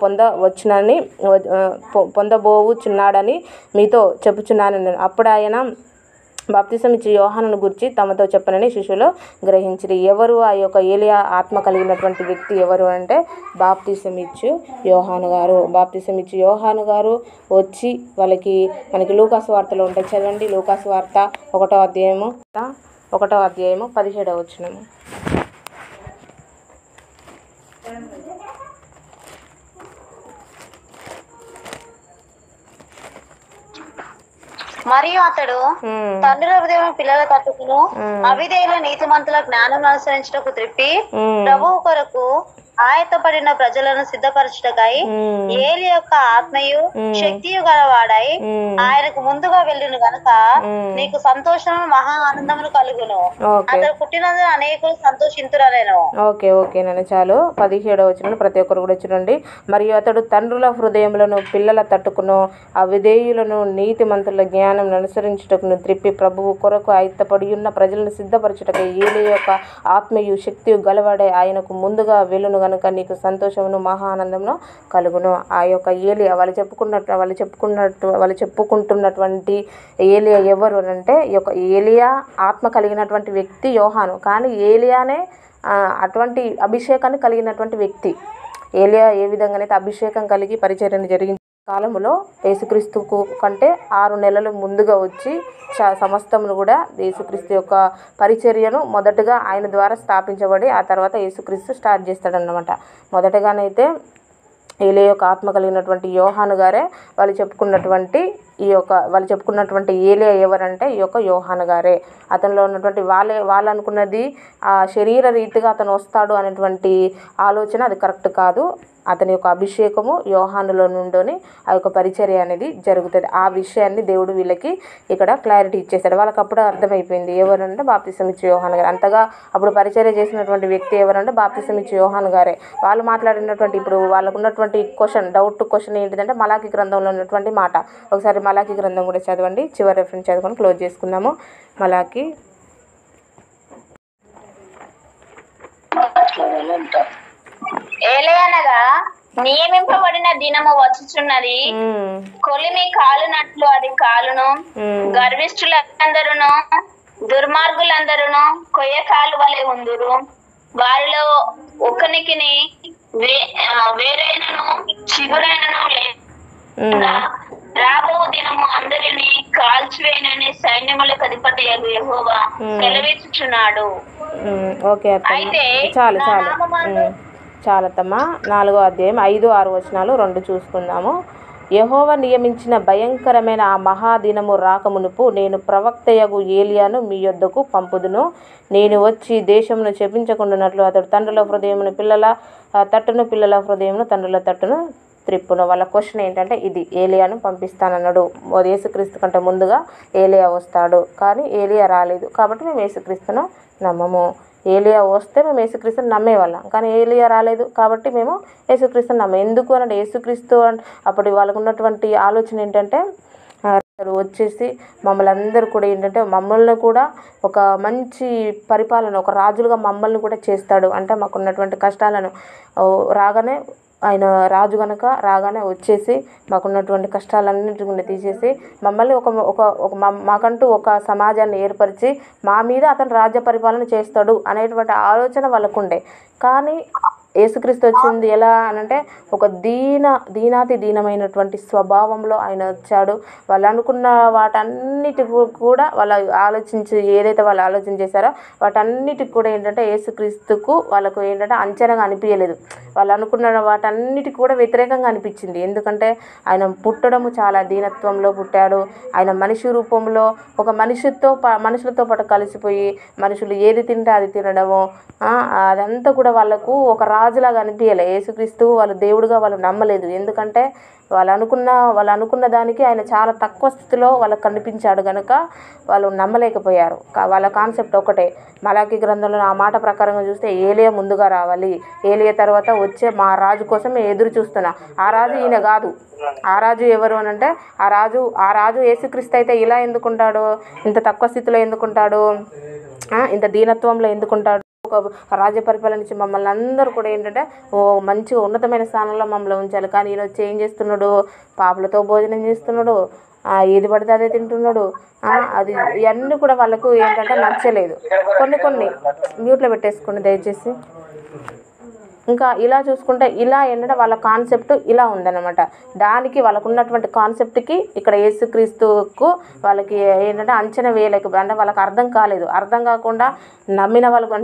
పొందబోవుచున్నాడని మీతో చెప్పుచున్నాను. అప్పుడు ఆయన బాప్తిసం ఇచ్చి యోహానును గురించి తమతో చెప్పనని శిష్యులు గ్రహించిరి. ఎవరు ఆ యొక్క ఏలియా ఆత్మ కలిగినటువంటి వ్యక్తి ఎవరు అంటే బాప్తిసం ఇచ్చి యోహాను గారు. బాప్తిసం ఇచ్చి యోహాను గారు వచ్చి మనకి లూకాసు వార్తలో ఉంటాయి, చదవండి. లూకాసు వార్త 1వ అధ్యాయము 17వ వచనము. మరియు అతడు తండ్రుల హృదయం పిల్లల తట్టుకును అవిధేయుల నీతిమంతుల జ్ఞానం అనుసరించుటకు త్రిప్పి ప్రభువు కొరకు ఆయత్తపడిన ప్రజలను సిద్ధపరచుటకై ఏలి యొక్క ఆత్మయు శక్తియు గలవాడై ఆయనకు ముందుగా వెళ్ళును గనుక నీకు సంతోషము మహా ఆనందములు కలుగును. అతడు పుట్టినందున అనేకులు సంతోషింతురనేను. ఓకే నన్ను చాలు. 17వ వచనం ప్రతి ఒక్కరు కూడా చూడండి. మరియు అతడు తండ్రుల హృదయములను పిల్లల తట్టుకును అవిధేయులను నీతిమంతుల జ్ఞానం అనుసరించుటకును త్రిప్పి ప్రభువు కొరకు ఆయత్తపడి ఉన్న ప్రజలను సిద్ధపరచుటకై ఏలి యొక్క ఆత్మయు శక్తియు గలవాడై ఆయనకు ముందుగా వెళ్ళును కనుక నీకు సంతోషమును మహా ఆనందమును కలుగును. ఆ యొక్క ఏలియా వాళ్ళు చెప్పుకుంటున్నటువంటి ఏలియా ఎవరు అంటే ఈ యొక్క ఏలియా ఆత్మ కలిగినటువంటి వ్యక్తి యోహాను. కానీ ఏలియానే అటువంటి అభిషేకాన్ని కలిగినటువంటి వ్యక్తి. ఏలియా ఏ విధంగానైతే అభిషేకం కలిగి పరిచర్యను జరిగించిన కాలములో యేసుక్రీస్తుకు కంటే 6 నెలలు ముందుగా వచ్చి సమస్తమును కూడా యేసుక్రీస్తు యొక్క పరిచర్యను మొదటగా ఆయన ద్వారా స్థాపించబడి ఆ తర్వాత యేసుక్రీస్తు స్టార్ట్ చేస్తాడన్నమాట. మొదటగానైతే ఏలియా యొక్క ఆత్మ కలిగినటువంటి యోహాను గారే వాళ్ళు చెప్పుకున్నటువంటి ఏలియా ఎవరంటే ఈ యొక్క యోహాను గారే. అతనిలో ఉన్నటువంటి వాళ్ళు అనుకున్నది శరీర రీతిగా అతను వస్తాడు అనేటువంటి ఆలోచన అది కరెక్ట్ కాదు. అతని యొక్క అభిషేకము యోహానులో నుండి ఆ యొక్క పరిచర్య అనేది జరుగుతుంది. ఆ విషయాన్ని దేవుడు వీళ్ళకి ఇక్కడ క్లారిటీ ఇచ్చేశాడు. వాళ్ళకి అప్పుడు అర్థమైపోయింది ఎవరంటే బాప్తిసం ఇచ్చే యోహాను గారు. అంతగా అప్పుడు పరిచర్య చేసినటువంటి వ్యక్తి ఎవరంటే బాప్తిసం ఇచ్చే యోహాను గారే. వాళ్ళు మాట్లాడినటువంటి ఇప్పుడు వాళ్ళకు ఉన్నటువంటి డౌట్ క్వశ్చన్ ఏంటిదంటే మలాకి గ్రంథంలో ఉన్నటువంటి మాట. ఒకసారి మలాకి గ్రంథం కూడా చదవండి, చివరి రెఫరెన్స్ చదువుకొని క్లోజ్ చేసుకుందాము. మలాకి ఏలయనగా నియమింపబడిన దినము వచ్చుచున్నది, కొలిమి కాలునట్లు అది కాలును, గర్విష్ఠులందరూ దుర్మార్గులందరూ కొయ్య కాలు వలె ఉందురు, వారిలో ఒకనికిని వేరైనను చిగురైనను లేదా రాబో దినము అందరినీ కాల్చివేయనని సైన్యములకు అధిపతి యెహోవా సెలవిచ్చుచున్నాడు. అయితే చాలతమ్మా 4వ అధ్యాయం 5, 6 వచనాలు 2 చూసుకుందాము. యెహోవా నియమించిన భయంకరమైన ఆ మహాదినము రాకమునుపు నేను ప్రవక్తయగు ఏలియాను మీ యొద్దకు పంపుదును. నేను వచ్చి దేశమును చెప్పించకుండానట్లు అతడు తండ్రుల హృదయమును పిల్లల హృదయమును తండ్రుల తట్టును త్రిప్పును. వాళ్ళ క్వశ్చన్ ఏంటంటే ఇది, ఏలియాను పంపిస్తానన్నాడు. యేసుక్రీస్తు కంటే ముందుగా ఏలియా వస్తాడు, కానీ ఏలియా రాలేదు కాబట్టి మేము యేసుక్రీస్తును నమ్మము. ఏలియా వస్తే మేము యేసుక్రీస్తుని నమ్మేవాళ్ళం, కానీ ఏలియా రాలేదు కాబట్టి మేము యేసుక్రీస్తుని నమ్మే. ఎందుకు అంటే యేసుక్రీస్తు అప్పుడు వాళ్ళకు ఉన్నటువంటి ఆలోచన ఏంటంటే వచ్చేసి మమ్మల్ని అందరూ కూడా ఏంటంటే మమ్మల్ని కూడా ఒక మంచి పరిపాలన, ఒక రాజులుగా మమ్మల్ని కూడా చేస్తాడు అంటే మాకున్నటువంటి కష్టాలను రాగానే ఆయన రాజు కనుక రాగానే వచ్చేసి మాకున్నటువంటి కష్టాలన్నింటి కూడా తీసేసి మమ్మల్ని ఒక ఒక ఒక మాకంటూ ఒక సమాజాన్ని ఏర్పరిచి మా మీద అతను రాజ్య పరిపాలన చేస్తాడు అనేటువంటి ఆలోచన వాళ్ళకు ఉండే. కానీ యేసుక్రీస్తు వచ్చింది ఎలా అనంటే ఒక దీనాతి దీనమైనటువంటి స్వభావంలో ఆయన వచ్చాడు. వాళ్ళు అనుకున్న వాటన్నిటి కూడా వాళ్ళు ఏదైతే వాళ్ళు ఆలోచన చేశారో వాటన్నిటికి కూడా ఏంటంటే యేసుక్రీస్తుకు వాళ్ళకు ఏంటంటే అంచనాగా అనిపించలేదు. వాళ్ళు అనుకున్న వాటన్నిటికి కూడా వ్యతిరేకంగా అనిపించింది. ఎందుకంటే ఆయన పుట్టడము చాలా దీనత్వంలో పుట్టాడు. ఆయన మనిషి రూపంలో ఒక మనుషులతో పాటు కలిసిపోయి మనుషులు ఏది తింటే అది తినడము, అదంతా కూడా వాళ్ళకు ఒక రాజులాగా అనిపించలే. యేసుక్రీస్తు వాళ్ళు దేవుడుగా వాళ్ళు నమ్మలేదు. ఎందుకంటే వాళ్ళు అనుకున్న దానికి ఆయన చాలా తక్కువ స్థితిలో వాళ్ళకు కనిపించాడు కనుక వాళ్ళు నమ్మలేకపోయారు. వాళ్ళ కాన్సెప్ట్ ఒకటే. మలాకి గ్రంథంలో ఆ మాట ప్రకారంగా చూస్తే ఏలియా ముందుగా రావాలి, ఏలియా తర్వాత వచ్చే మా రాజు కోసం మేము ఎదురు చూస్తున్నా. ఆ రాజు ఈయన కాదు. ఆ రాజు ఎవరు అని అంటే ఆ రాజు యేసుక్రీస్తు అయితే ఇలా ఎందుకుంటాడు, ఇంత తక్కువ స్థితిలో ఎందుకుంటాడు, ఇంత దీనత్వంలో ఎందుకుంటాడు, ఒక రాజ్య పరిపాలన నుంచి మమ్మల్ని అందరూ కూడా ఏంటంటే మంచిగా ఉన్నతమైన స్థానంలో మమ్మల్ని ఉంచాలి. కానీ ఈయన వచ్చి ఏం చేస్తున్నాడు, పాపులతో భోజనం చేస్తున్నాడు, ఏది పడితే అదే తింటున్నాడు. అది ఇవన్నీ కూడా వాళ్ళకు ఏంటంటే నచ్చలేదు. కొన్ని మ్యూట్లో పెట్టేసుకోండి దయచేసి. ఇంకా ఇలా చూసుకుంటే ఇలా ఏంటంటే వాళ్ళ కాన్సెప్ట్ ఇలా ఉందన్నమాట. దానికి వాళ్ళకు ఉన్నటువంటి కాన్సెప్ట్కి ఇక్కడ యేసుక్రీస్తుకు వాళ్ళకి ఏంటంటే అంచనా వేయలేకపోయి, అంటే వాళ్ళకి అర్థం కాలేదు. అర్థం కాకుండా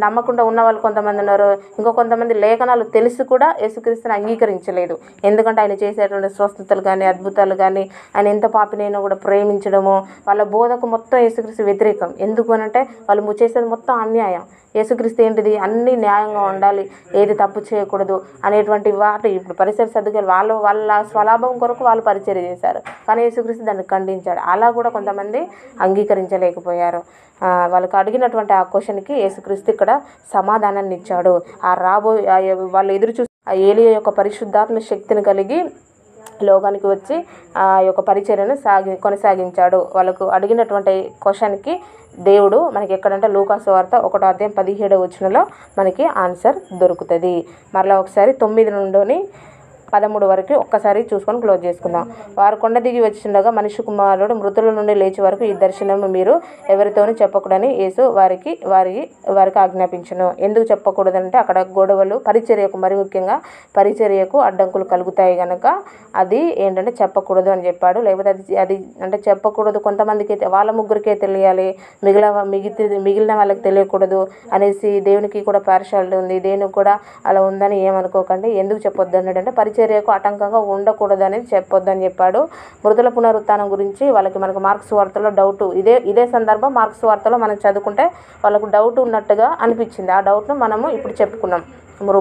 నమ్మకుండా ఉన్న వాళ్ళు కొంతమంది ఉన్నారు. ఇంకో కొంతమంది లేఖనాలు తెలిసి కూడా యేసుక్రీస్తుని అంగీకరించలేదు. ఎందుకంటే ఆయన చేసేటువంటి స్వస్థతలు కానీ అద్భుతాలు కానీ ఆయన ఎంత పాపినైనా కూడా ప్రేమించడము, వాళ్ళ బోధకు మొత్తం యేసుక్రీస్తు వ్యతిరేకం. ఎందుకు అనంటే వాళ్ళు చేసేది మొత్తం అన్యాయం. యేసుక్రీస్తు ఏంటిది, అన్నీ న్యాయంగా ఉండాలి, ఏది తప్పు చేయకూడదు అనేటువంటి వాటి ఇప్పుడు పరిసర సర్దుకాలు వాళ్ళ స్వలాభం కొరకు వాళ్ళు పరిచర్య చేశారు. కానీ యేసుక్రీస్తు దాన్ని ఖండించాడు. అలా కూడా కొంతమంది అంగీకరించలేకపోయారు. వాళ్ళకి అడిగినటువంటి ఆ క్వశ్చన్కి యేసుక్రీస్తు ఇక్కడ సమాధానాన్ని ఇచ్చాడు. వాళ్ళు ఎదురు చూసి ఏలియా యొక్క పరిశుద్ధాత్మ శక్తిని కలిగి లోకానికి వచ్చి ఆ యొక్క పరిచర్యను కొనసాగించాడు. వాళ్ళకు అడిగినటువంటి క్వశ్చన్కి దేవుడు మనకి ఎక్కడంటే లూకాసు వార్త 1:17 మనకి ఆన్సర్ దొరుకుతుంది. మరలా ఒకసారి 9 నుండి 13 వరకు ఒక్కసారి చూసుకొని క్లోజ్ చేసుకుందాం. వారు కొండ దిగి వచ్చిండగా మనిషి కుమారుడు మృతుల నుండి లేచి వరకు ఈ దర్శనము మీరు ఎవరితోనూ చెప్పకూడదని యేసు వారికి ఆజ్ఞాపించును. ఎందుకు చెప్పకూడదంటే అక్కడ గొడవలు, పరిచర్యకు, మరి ముఖ్యంగా పరిచర్యకు అడ్డంకులు కలుగుతాయి కనుక అది ఏంటంటే చెప్పకూడదు అని చెప్పాడు. లేకపోతే అది అంటే చెప్పకూడదు, కొంతమందికి వాళ్ళ ముగ్గురికే తెలియాలి, మిగిలిన వాళ్ళకి తెలియకూడదు అనేసి దేవునికి కూడా పార్షాలిటీ ఉంది. దేవునికి కూడా అలా ఉందని ఏమనుకోకండి. ఎందుకు చెప్పొద్దు అన్నాడంటే పరిచర్యకు ఆటంకంగా ఉండకూడదని చెప్పొద్దని చెప్పాడు. మృతుల పునరుత్థానం గురించి మనకు మార్క్స్ వార్తలో డౌట్, ఇదే సందర్భం మార్క్స్ వార్తలో మనం చదువుకుంటే వాళ్ళకు డౌట్ ఉన్నట్టుగా అనిపించింది. ఆ డౌట్ను మనము ఇప్పుడు చెప్పుకున్నాం.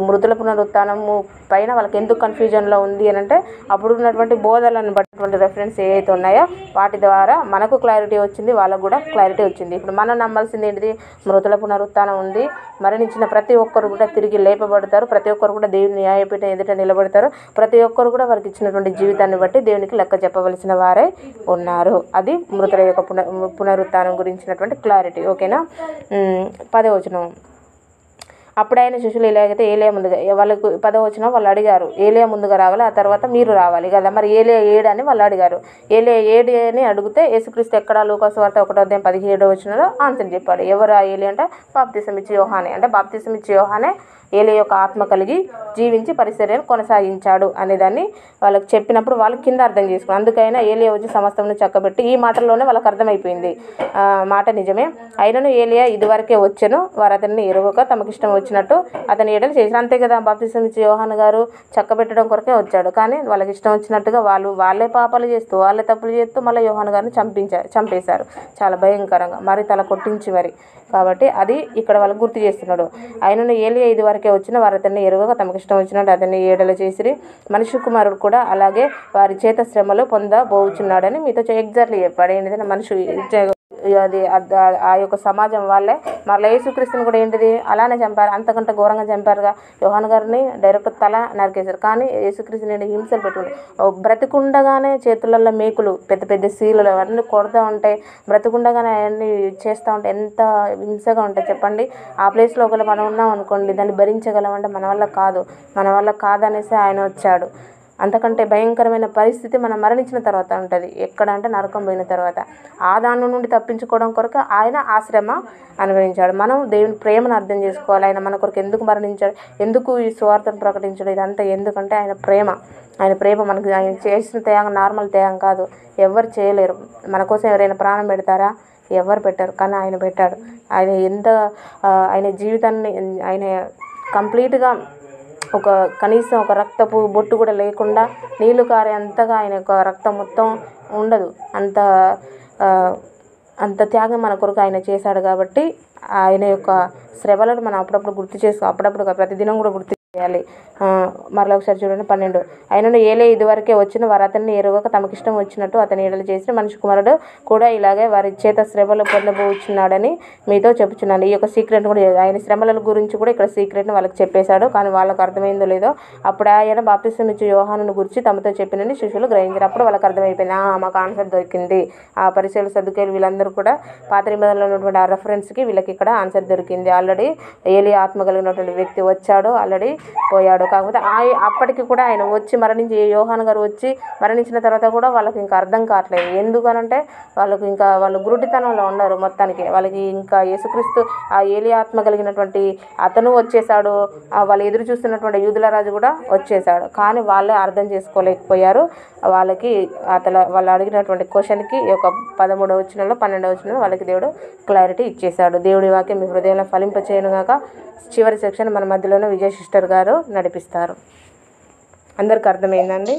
మృతుల పునరుత్థానము పైన వాళ్ళకి ఎందుకు కన్ఫ్యూజన్లో ఉంది అని అంటే అప్పుడు ఉన్నటువంటి బోధలను బట్టి రెఫరెన్స్ ఏవైతే ఉన్నాయో వాటి ద్వారా మనకు క్లారిటీ వచ్చింది, వాళ్ళకు కూడా క్లారిటీ వచ్చింది. ఇప్పుడు మనం నమ్మాల్సింది ఏంటిది, మృతుల పునరుత్థానం ఉంది, మరణించిన ప్రతి ఒక్కరు కూడా తిరిగి లేపబడతారు, ప్రతి ఒక్కరు కూడా దేవుని న్యాయపీఠం ఎదుట నిలబడతారు, ప్రతి ఒక్కరు కూడా వారికి ఇచ్చినటువంటి జీవితాన్ని బట్టి దేవునికి లెక్క చెప్పవలసిన వారే ఉన్నారు. అది మృతుల యొక్క పునరుత్థానం గురించినటువంటి క్లారిటీ. ఓకేనా. 10వ వచనం. అప్పుడైన శిష్యులు ఇలాగైతే ఏలియా ముందుగా, వాళ్ళకు 10వ వచనం వాళ్ళు అడిగారు ఏలియా ముందుగా రావాలి, ఆ తర్వాత మీరు రావాలి కదా, మరి ఏలియా ఏడు అని వాళ్ళు అడిగారు. ఏలియా ఏడు అని అడిగితే యేసుక్రీస్తు ఎక్కడ లూకాసు వార్త 1:17 ఆన్సర్ చెప్పాడు. ఎవరు ఆ ఏలియా అంటే బాప్తిసం ఇచ్చే యోహానే. అంటే బాప్తిసం ఇచ్చే యోహానే ఏలియా యొక్క ఆత్మ కలిగి జీవించి పరిచర్యను కొనసాగించాడు అనేదాన్ని వాళ్ళకి చెప్పినప్పుడు వాళ్ళు కింద అర్థం చేసుకున్నారు. అందుకైనా ఏలియా వచ్చి సమస్తమును చక్కబెట్టి, ఈ మాటల్లోనే వాళ్ళకి అర్థమైపోయింది మాట నిజమే, అయినను ఏలియా ఇదివరకే వచ్చెను, వారు అతన్ని ఎరుగక తమకిష్టం వచ్చినట్టు అతని ఎడలు చేసిన. అంతే కదా, బాప్తిసం ఇచ్చే యోహాను గారు చక్కబెట్టడం కొరకే వచ్చాడు. కానీ వాళ్ళకి ఇష్టం వచ్చినట్టుగా వాళ్ళే పాపాలు చేస్తూ వాళ్ళే తప్పులు చేస్తూ మళ్ళీ యోహాను గారిని చంపేశారు చాలా భయంకరంగా, మరి తల కొట్టించి మరి. కాబట్టి అది ఇక్కడ వాళ్ళకి గుర్తు చేస్తున్నాడు. ఆయనను ఏలియా ఇది వరకే వచ్చిన, వారు అతన్ని ఎరుగక తమకు ఇష్టం వచ్చినట్టు అతన్ని ఏడల చేసిరి, మనిషి కుమారుడు కూడా అలాగే వారి చేత శ్రమలు పొందబోచున్నాడని మీతో ఎగ్జాక్ట్లీ చెప్పాడు. ఏంటంటే అది ఆ యొక్క సమాజం వాళ్ళే మరలా యేసుక్రీస్తుని కూడా ఏంటిది అలానే చంపారు, అంతకంటే ఘోరంగా చంపారుగా. యోహాను గారిని డైరెక్ట్ తల నరికేశారు, కానీ యేసుక్రీస్తుని హింసలు పెట్టుకుని బ్రతికుండగానే చేతులలో మేకులు పెద్ద పెద్ద శీలలు అవన్నీ కొడుతూ ఉంటాయి, బ్రతికుండగానే అవన్నీ చేస్తూ ఉంటే ఎంత హింసగా ఉంటాయి చెప్పండి. ఆ ప్లేస్లో ఒకవేళ మనం ఉన్నాం అనుకోండి, దాన్ని భరించగలమంటే మన వల్ల కాదనేసి ఆయన వచ్చాడు. అంతకంటే భయంకరమైన పరిస్థితి మనం మరణించిన తర్వాత ఉంటుంది. ఎక్కడ అంటే నరకం పోయిన తర్వాత. ఆ దాని నుండి తప్పించుకోవడం కొరకు ఆయన ఆ శ్రమ అనుభవించాడు. మనం దేవుని ప్రేమను అర్థం చేసుకోవాలి. ఆయన మన కొరకు ఎందుకు మరణించాడు, ఎందుకు ఈ సువార్తను ప్రకటించాడు, ఇదంతా ఎందుకంటే ఆయన ప్రేమ మనకు ఆయన చేసిన త్యాగం నార్మల్ త్యాగం కాదు, ఎవరు చేయలేరు. మన కోసం ఎవరైనా ప్రాణం పెడతారా? ఎవరు పెట్టారు, కానీ ఆయన పెట్టాడు. ఆయన ఆయన జీవితాన్ని ఆయన కంప్లీట్గా కనీసం ఒక రక్తపు బొట్టు కూడా లేకుండా నీళ్లు కారే అంతగా ఆయన యొక్క రక్తం మొత్తం ఉండదు, అంత త్యాగం మన కొరకు ఆయన చేశాడు. కాబట్టి ఆయన యొక్క శ్రమలను మనం అప్పుడప్పుడు ప్రతిదినం కూడా గుర్తు చేయాలి. మరలా ఒకసారి చూడండి 12. ఆయనను ఏలే ఇదివరకే వచ్చిన వారు అతన్ని ఎరుగక తమకిష్టం వచ్చినట్టు అతని ఎడలు చేసిన మనిషి కుమారుడు కూడా ఇలాగే వారి చేత శ్రమలు పొందబోచున్నాడని మీతో చెప్పుచున్నాను. ఈ యొక్క సీక్రెట్ కూడా ఆయన శ్రమల గురించి కూడా ఇక్కడ సీక్రెట్ని వాళ్ళకి చెప్పేశాడు, కానీ వాళ్ళకి అర్థమైందో లేదో. అప్పుడు ఆయన బాప్తిసం ఇచ్చే యోహానును గురించి తమతో చెప్పినని శిష్యులు గ్రహించారు. అప్పుడు వాళ్ళకి అర్థమైపోయింది, మాకు ఆన్సర్ దొరికింది. ఆ పరిచయాలు సర్దుకేలు వీళ్ళందరూ కూడా పాత నిబంధనలో ఉన్నటువంటి ఆ రెఫరెన్స్కి వీళ్ళకి ఇక్కడ ఆన్సర్ దొరికింది. ఆల్రెడీ ఏలి ఆత్మ కలిగినటువంటి వ్యక్తి వచ్చాడు, ఆల్రెడీ పోయాడు. కాకపోతే అప్పటికి కూడా ఆయన వచ్చి యోహాను గారు వచ్చి మరణించిన తర్వాత కూడా వాళ్ళకి ఇంకా అర్థం కావట్లేదు. ఎందుకనంటే వాళ్ళు గురుడితనంలో ఉన్నారు. మొత్తానికి వాళ్ళకి ఇంకా యేసుక్రీస్తు ఆ ఏలి ఆత్మ కలిగినటువంటి అతను వచ్చేసాడు, వాళ్ళు ఎదురు చూస్తున్నటువంటి యూదుల రాజు కూడా వచ్చేసాడు, కానీ వాళ్ళే అర్థం చేసుకోలేకపోయారు. వాళ్ళు అడిగినటువంటి క్వశ్చన్కి ఈ యొక్క 13వ వచనంలో 12వ వచనంలో వాళ్ళకి దేవుడు క్లారిటీ ఇచ్చేశాడు. దేవుడి వాక్యం మీ హృదయంలో ఫలింపచేయనుగాక. చివరి సెక్షన్ మన మధ్యలోనే విజయ్ సిస్టర్ గారు నడిపిస్తారు. అందరికి అర్థమైందండి?